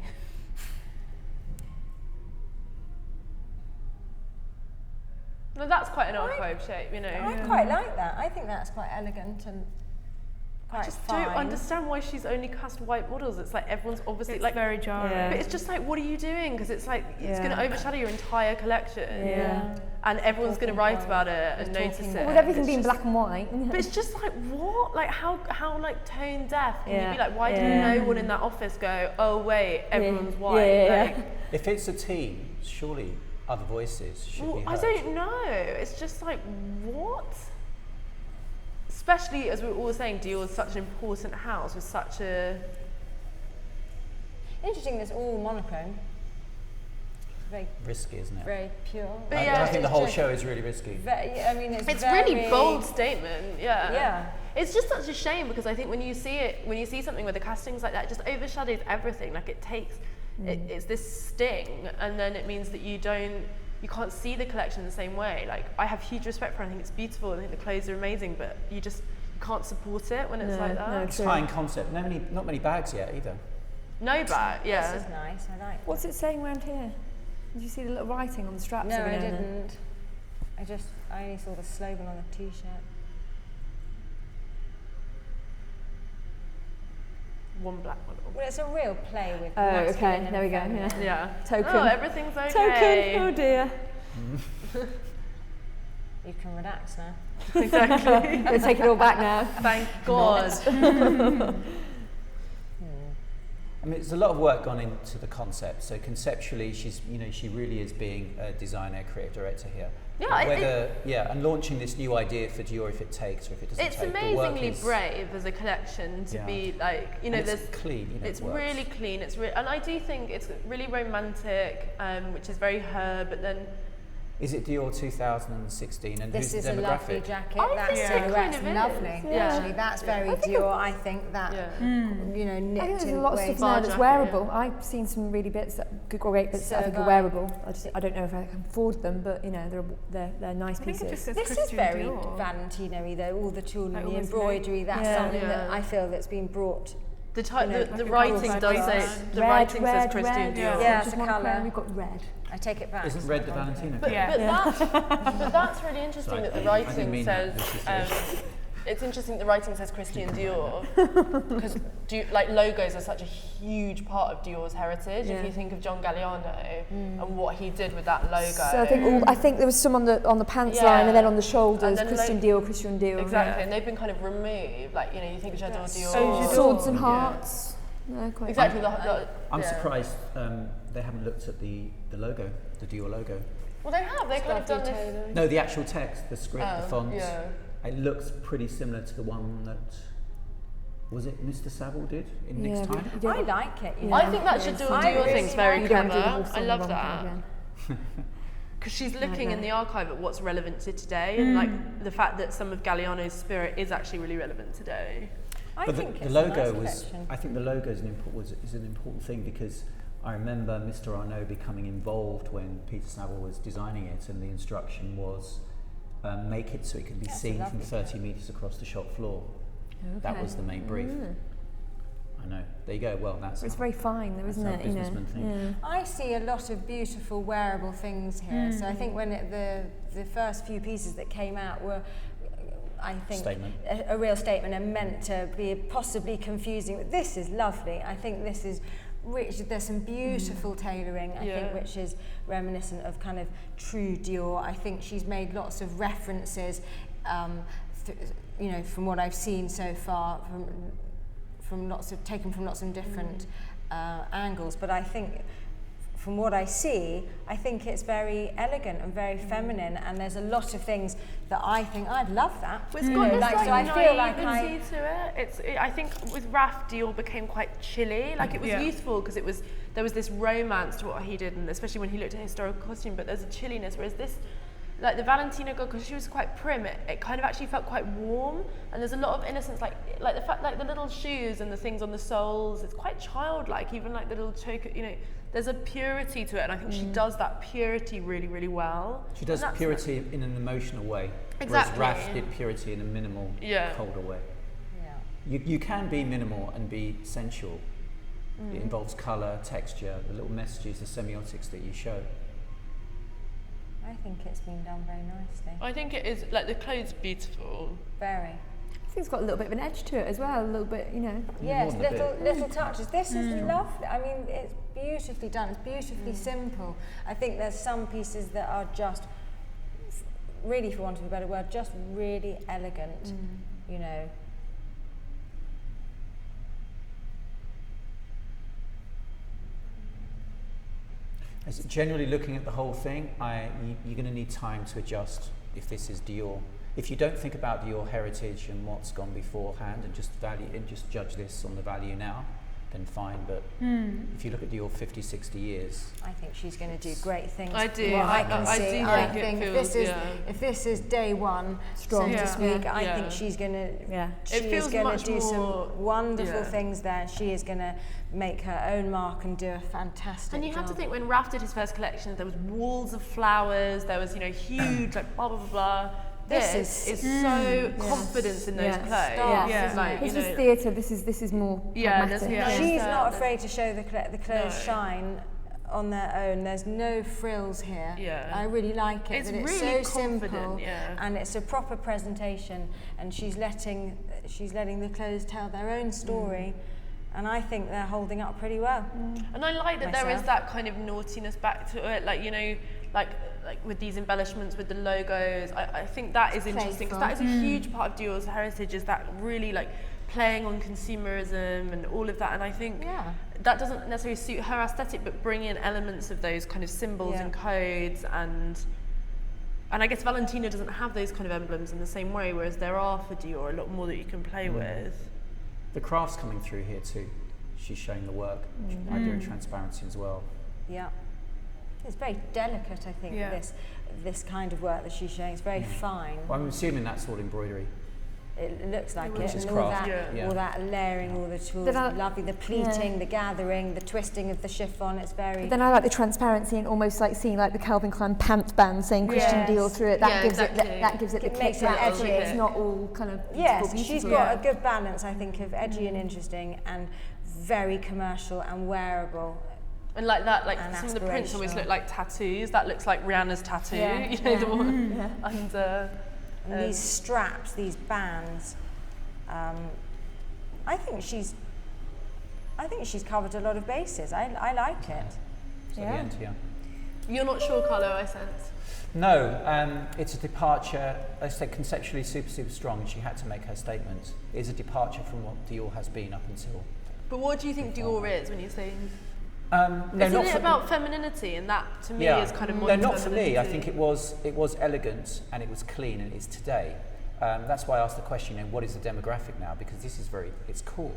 no, that's quite an archive shape, you know. I quite like that. I think that's quite elegant and quite I just fine. don't understand why she's only cast white models. It's like everyone's obviously It's like, very jarring. Yeah. but it's just like, what are you doing? Because it's like it's Yeah. going to overshadow your entire collection, Yeah. and everyone's going to Talking write about point. it and Talking notice point. it. With everything It's being just- black and white. But it's just like, what? Like how like tone deaf can Yeah. you be? Like, why Yeah. did no one in that office go, oh wait, everyone's white? Yeah. Like, If it's a team, surely other voices should well, be I heard. don't know. It's just like, what? Especially as we were all saying, Dior is such an important house with such a. Interesting. It's all monochrome. Very, Risky, isn't it? very pure. But I yeah, think the it's whole just show is really risky. I mean, it's It's very really bold statement, yeah. Yeah. It's just such a shame because I think when you see something where the castings like that, it just overshadows everything. Like it takes, it's this sting, and then it means that you can't see the collection the same way. Like I have huge respect for it. I think it's beautiful. I think the clothes are amazing, but you can't support it when it's like that. no. It's True. high in concept. Not many bags yet either. No bag, yeah. This is nice. I like. What's it saying around here? Did you see the little writing on the straps? No, every I now and then? didn't. I only saw the slogan on the t-shirt. One black model. Well, it's a real play with Oh, masculine okay. and There we go. feminine. Yeah. Yeah. Token. Oh, everything's okay. Token. Oh dear. You can relax now. Exactly. We'll take it all back now. Thank God. I mean, there's a lot of work gone into the concept. So conceptually, she really is being a designer, creative director here. Yeah, and launching this new idea for Dior, if it takes or if it doesn't It's take. the work amazingly is, brave as a collection to Yeah. be like, and it's clean. It's it works. really clean. And I do think it's really romantic, which is very her. But then Is it Dior 2016? And This who's is the a lovely demographic? jacket. I that think it silhouette's kind of is. lovely. Yeah. Actually, that's very I think Dior. I think that you know, I knit think there's a in lot of waist. stuff now Bar that's jacket, wearable. I've seen some really great bits that I think So are have I. wearable. I don't know if I can afford them, but you know they're nice I think it just pieces. says This is Christian very Dior. Valentino-y though. All the tulle Like and all the this embroidery. That's Yeah. something that Yeah. I feel that's been brought. the type, You know, the like a writing colour does say background. the writing says Christian red, Dior. Yeah, Just it's a one colour. We've got red. I take it back. Isn't red the Valentino? But, Yeah. but that's really interesting Sorry, that the I didn't writing mean says. that. This is It's interesting the writing says Christian Dior because like logos are such a huge part of Dior's heritage. Yeah. If you think of John Galliano and what he did with that logo. So I think there was some on the pants Yeah. line and then on the shoulders. And then Christian Dior. Exactly, and they've been kind of removed. Like you think of J'adore Dior. J'adore. Swords and Yeah. hearts. No, quite Exactly. I'm yeah. surprised they haven't looked at the logo, the Dior logo. Well, they have. They kind of done this. No, the actual text, the script, the font. Yeah. It looks pretty similar to the one that was it Mr. Savile did in Nick's Yeah, time. I like it. You know. I think that should do I Dior really things very You don't clever. do the whole I song love wrong that. again. Because she's looking in the archive at what's relevant to today, Mm. and like the fact that some of Galliano's spirit is actually really relevant today. I But think the it's logo a nice was. collection. I think the logo is an important thing because I remember Mr. Arnault becoming involved when Peter Savile was designing it, and the instruction was make it so it can be That's a seen from lovely 30 metres across the shop floor. That Okay. was the main brief. I know. There you go. Well, that's It's very fine, though, isn't how it? You know. businessmen think. Yeah. I see a lot of beautiful wearable things here. So I think when the first few pieces that came out were I think, Statement. a real statement and meant to be possibly confusing. This is lovely. I think this is rich. There's some beautiful tailoring, I think, which is reminiscent of kind of true Dior. I think she's made lots of references, you know, from what I've seen so far, taken from lots of different angles. But I think, from what I see, I think it's very elegant and very feminine, and there's a lot of things that I think I'd love that. Well, it's got this like, so I feel like naivety to it. I think with Raf, Dior became quite chilly. Like, it was youthful because there was this romance to what he did, and especially when he looked at historical costume. But there's a chilliness, whereas this, like the Valentino girl, because she was quite prim, it kind of actually felt quite warm, and there's a lot of innocence, like the fact, like the little shoes and the things on the soles. It's quite childlike, even like the little choker, you know. There's a purity to it, and I think she does that purity really, really well. She does purity in an emotional way, exactly. whereas Raf did purity in a minimal, colder way. Yeah. You can be minimal and be sensual. It involves colour, texture, the little messages, the semiotics that you show. I think it's been done very nicely. I think it is, like, the clothes beautiful. Very. I think it's got a little bit of an edge to it as well, a little bit, you know. Yes, little touches. This is lovely. I mean, it's beautifully done. It's beautifully simple. I think there's some pieces that are just, really, for want of a better word, just really elegant, you know. As generally looking at the whole thing, you're going to need time to adjust if this is Dior. If you don't think about Dior heritage and what's gone beforehand and just judge this on the value now, then fine. But if you look at Dior 50, 60 years, I think she's going to do great things. I do. What I can see. I think if this is day one, so to speak, I think she's going to. She is going to do some wonderful things there. She is going to make her own mark and do a fantastic job. And you have to think, when Raf did his first collection, there was walls of flowers. There was, you know, huge, like, blah blah blah blah. This is so confidence in those clothes. Like, this is theatre. This is more pragmatic. She's not afraid to show the clothes shine on their own. There's no frills here. I really like it. It's that it's really so simple, and it's a proper presentation. And she's letting the clothes tell their own story. And I think they're holding up pretty well. And I like that there is that kind of naughtiness back to it, like, you know, like with these embellishments with the logos. I think that is interesting, because that is a huge part of Dior's heritage, is that really, like, playing on consumerism and all of that. And I think that doesn't necessarily suit her aesthetic, but bring in elements of those kind of symbols and codes, and I guess Valentino doesn't have those kind of emblems in the same way, whereas there are for Dior a lot more that you can play with. The craft's coming through here too. She's showing the work, idea of transparency as well. Yeah. It's very delicate, I think, this kind of work that she's showing. It's very fine. Well, I'm assuming that's all embroidery. It looks like it, and all that layering, all the tools, lovely, the pleating, the gathering, the twisting of the chiffon. It's very. But then I like the transparency and almost like seeing like the Calvin Klein pant band saying Christian Dior through it. That gives it the kick to it. It's not all kind of beautiful. She's got a good balance, I think, of edgy and interesting and very commercial and wearable. And like that, like some of the prints always look like tattoos. That looks like Rihanna's tattoo, you know, the one under. And these straps, these bands, I think she's covered a lot of bases. I like it. So the end, You're not sure, Carlo, I sense? No, it's a departure. I said conceptually super strong, and she had to make her statement. It's a departure from what Dior has been up until. But what do you think Dior is when you say? No, Isn't it about femininity, and that to me is kind of more. No, not for me. I think it was elegant and it was clean, and it's today. That's why I asked the question, what is the demographic now? Because this is it's cool.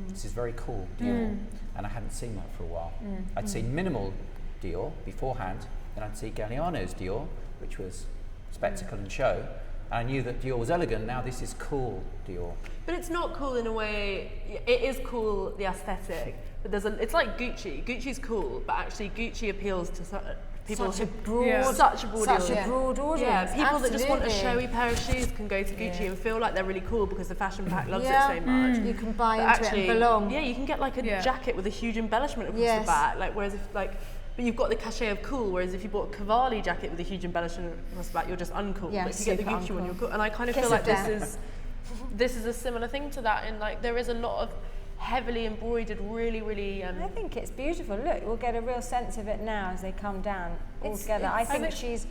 This is very cool Dior, and I hadn't seen that for a while. I'd seen minimal Dior beforehand, then I'd see Galliano's Dior, which was spectacle and show. I knew that Dior was elegant. Now this is cool Dior. But it's not cool in a way. It is cool, the aesthetic. But it's like Gucci. Gucci's cool, but actually Gucci appeals to people such a broad audience. Yeah, people that just want a showy pair of shoes can go to Gucci and feel like they're really cool because the fashion pack loves it so much. You can buy into it and belong. Yeah, you can get like a jacket with a huge embellishment across the back. Like, whereas if like but you've got the cachet of cool, whereas if you bought a Cavalli jacket with a huge embellishment across the back, you're just uncool. Yeah, but if you get the Gucci one, you're cool. And I kind of feel like this is a similar thing to that, and like there is a lot of heavily embroidered, really. I think it's beautiful. Look, we'll get a real sense of it now as they come down all together. I think she's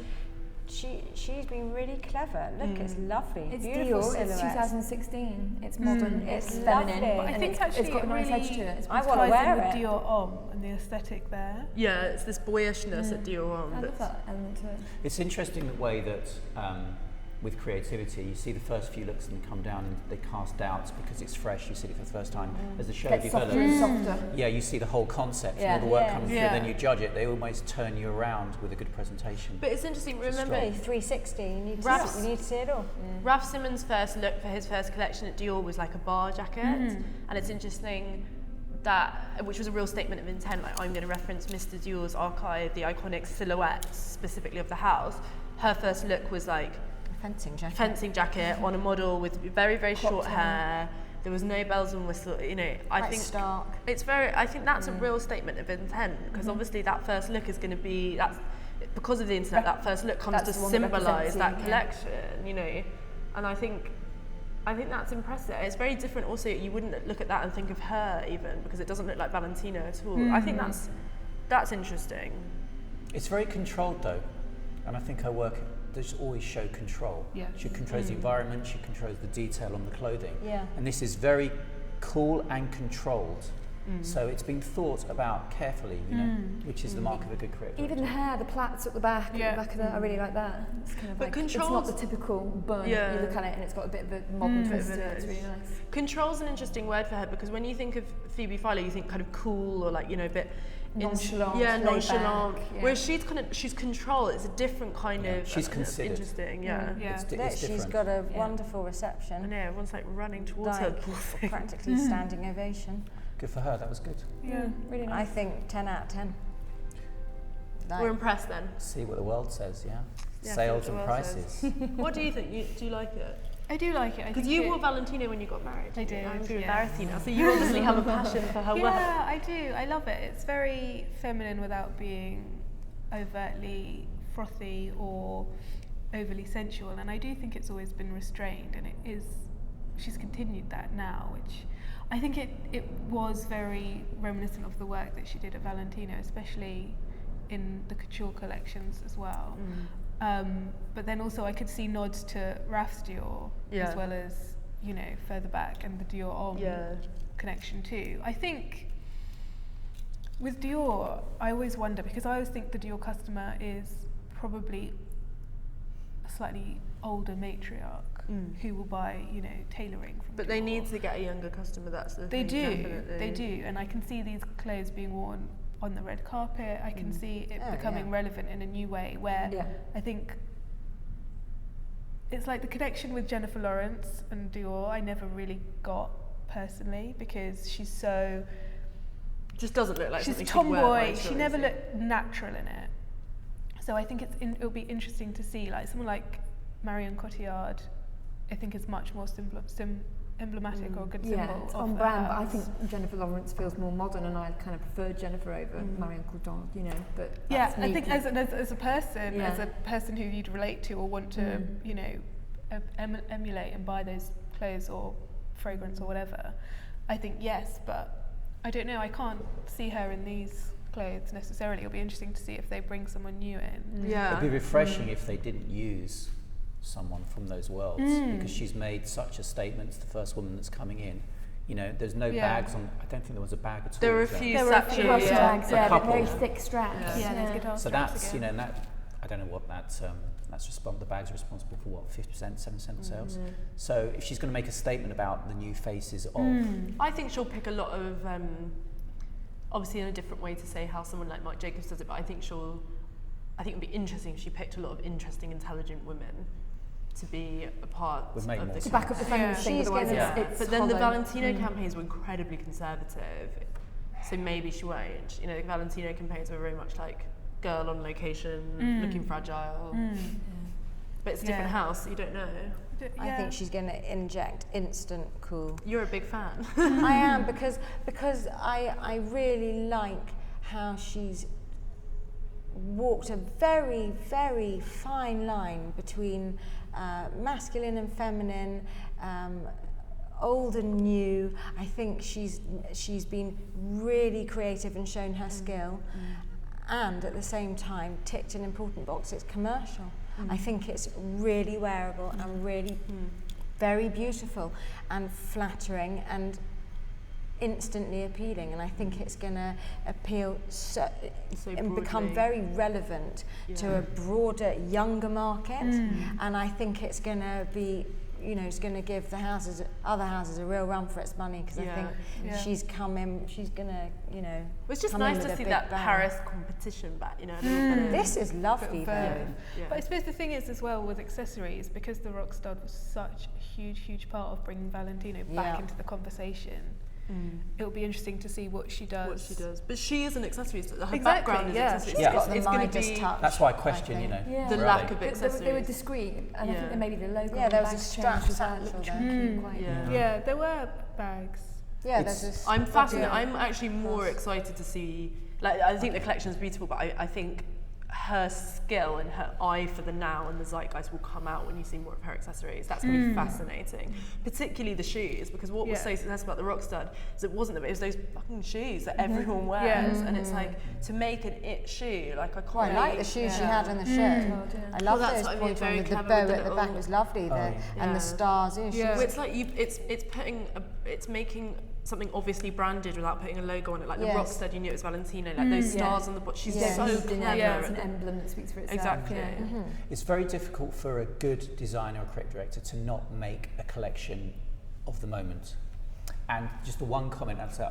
been really clever. Look, it's lovely. It's beautiful Dior. It's silhouettes. 2016. It's modern. It's feminine. lovely. But I think actually it's got a nice edge to it. I want to wear with it. Dior Homme and the aesthetic there. Yeah, it's this boyishness at Dior Homme. I love that element to it. It's interesting the way that with creativity, you see the first few looks and come down and they cast doubts because it's fresh, you see it for the first time. As the show Gets develops, softer and softer. yeah, you see the whole concept and all the work coming through, then you judge it. They almost turn you around with a good presentation. But it's interesting, remember, 360, you need to see it all. Ralph Simmons' first look for his first collection at Dior was like a bar jacket, and it's interesting that, which was a real statement of intent, like I'm going to reference Mr. Dior's archive, the iconic silhouettes specifically of the house. Her first look was like fencing jacket on a model with very short hair. There was no bells and whistles, you know. I think stark. It's very. I think that's a real statement of intent, because obviously that first look is going to be because of the internet. That first look comes to symbolise that collection, you know. And I think that's impressive. It's very different. Also, you wouldn't look at that and think of her even, because it doesn't look like Valentino at all. I think that's interesting. It's very controlled though, and I think her work does always show control. Yeah. She controls the environment, she controls the detail on the clothing. Yeah. And this is very cool and controlled. So it's been thought about carefully, you know, which is the mark of a good creative Even the hair, the plaits at the back, Yeah. at the back of that, I really like that. It's kind of But like, it's controls- not the typical bun. Yeah. You look at it and it's got a bit of a modern twist Bit to of it. an It's really nice. Control's an interesting word for her, because when you think of Phoebe Philo, you think kind of cool or like, you know, a bit Nonchalant, yeah, laid nonchalant. back, yeah. Whereas she's control. It's a different kind of. She's considered. Interesting, yeah. Yeah. It's Look, different. she's got a Yeah. wonderful I reception. know everyone's like running towards Like, her. practically standing ovation. Good for her, that was good. Yeah. Really I nice. think 10 out of 10. We're impressed then. See what the world says, yeah. Yeah, Sales see what and the world prices. What do you think? Do you like it? I do like it. Because you wore Valentino when you got married. I did, I'm good with yeah. Arity now, so you obviously have a passion for her work. Yeah, I do. I love it. It's very feminine without being overtly frothy or overly sensual, and I do think it's always been restrained, and it is. She's continued that now, which I think it was very reminiscent of the work that she did at Valentino, especially in the couture collections as well. But then also I could see nods to Raf's Dior Yeah. as well as, you know, further back, and the Dior Homme connection too. I think with Dior, I always wonder, because I always think the Dior customer is probably a slightly older matriarch who will buy, you know, tailoring from But Dior. they need to get a younger customer. That's the They thing. do, Definitely. they do, and I can see these clothes being worn on the red carpet. I can see it becoming relevant in a new way, where I think it's like the connection with Jennifer Lawrence and Dior I never really got personally, because she's so Just doesn't look like she's something she'd wear by tomboy. She choice, never yeah. looked natural in it. So I think it'll be interesting to see, like someone like Marion Cotillard. I think is much more emblematic or a good symbol. Yeah, it's of on the brand, but I house. think Jennifer Lawrence feels more modern, and I kind of prefer Jennifer over Marion Cotillard, you know. But Yeah, that's I me. think as a person, Yeah. as a person who you'd relate to or want to, you know, emulate and buy those clothes or fragrance or whatever, I think yes, but I don't know. I can't see her in these clothes necessarily. It'll be interesting to see if they bring someone new in. Yeah. It'd be refreshing if they didn't use someone from those worlds, because she's made such a statement. It's the first woman that's coming in. You know, there's no bags on. I don't think there was a bag at all. There were a was there? few There were a sachets. few Cross Yeah. bags, A yeah, but couple. very thick straps. Yeah, those guitar So straps that's, again. you know, that I don't know what that's the bags are responsible for what, 50%, 7% of sales. So if she's going to make a statement about the new faces of, I think she'll pick a lot of, obviously in a different way to say how someone like Marc Jacobs does it, but I think it'd be interesting if she picked a lot of interesting, intelligent women to be a part Would make of more the To back up the feminist thing, She's otherwise gonna- it's But then the hollow. Valentino campaigns were incredibly conservative, so maybe she won't. You know, the Valentino campaigns were very much like girl on location, looking fragile. But it's a different house, so you don't know. I think she's going to inject instant cool. You're a big fan. I am, because I really like how she's walked a very, very fine line between masculine and feminine, old and new. I think she's been really creative and shown her skill, and at the same time ticked an important box. It's commercial. I think it's really wearable and really very beautiful and flattering and instantly appealing, and I think it's going to appeal and become very relevant to a broader, younger market, and I think it's going to be, you know, it's going to give the other houses a real run for its money, because I think she's going to, you know, it's just nice to see that Paris competition back, you know. This is lovely though. Yeah. But I suppose the thing is as well with accessories, because the Rockstud was such a huge part of bringing Valentino back into the conversation. It'll be interesting to see what she does. But she is an accessory. Her background is accessories. She's got the Midas touch. That's why I question, you know, the lack of accessories. They were discreet, and I think that maybe the logo. Yeah, there was a strap looked satchel chunky, there. Yeah, there were bags. Yeah, there's I'm fascinated. I'm actually more excited to see. Like, I think the collection is beautiful, but I think her skill and her eye for the now and the zeitgeist will come out when you see more of her accessories. That's going to be fascinating, particularly the shoes, because what was so successful about the Rockstud is it wasn't them, it was those fucking shoes that everyone wears, and it's like, to make an it shoe, like I quite like the shoes she had in the shirt. I love those points on with the bow at the back. It was lovely, and the stars. You know, well, it's like it's making something obviously branded without putting a logo on it, like the Rockstud, you knew it was Valentino, like those stars on the bottom. She's so clever. It's an emblem that speaks for itself. Exactly. It's very difficult for a good designer or creative director to not make a collection of the moment. And just the one comment I'd say,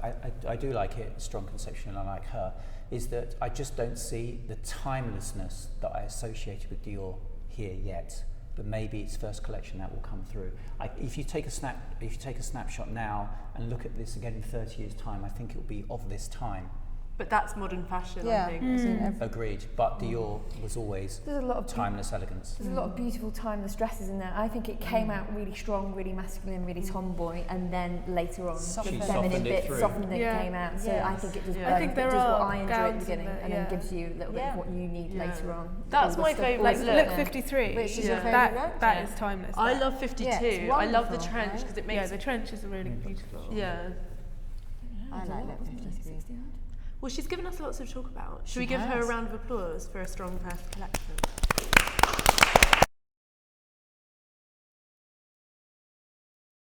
I do like it, strong conception, and I like her, is that I just don't see the timelessness that I associated with Dior here yet. But maybe it's first collection that will come through. If you take a snapshot now and look at this again in 30 years' time, I think it will be of this time. But that's modern fashion, I think. Agreed. But Dior was always There's a lot of timeless elegance. There's a lot of beautiful timeless dresses in there. I think it came out really strong, really masculine, really tomboy, and then later on the feminine bit softened it came out. So I think it does I think there are what I enjoy at the gowns beginning, and then gives you a little bit of what you need later on. That's my favourite Like look. look 53. Which is your favourite look? That is timeless. I love 52. I love the trench because it makes... Yeah, the trench is really beautiful. Yeah. I like look 53. Well, she's given us lots to talk about. Should we give her a round of applause for a strong first collection?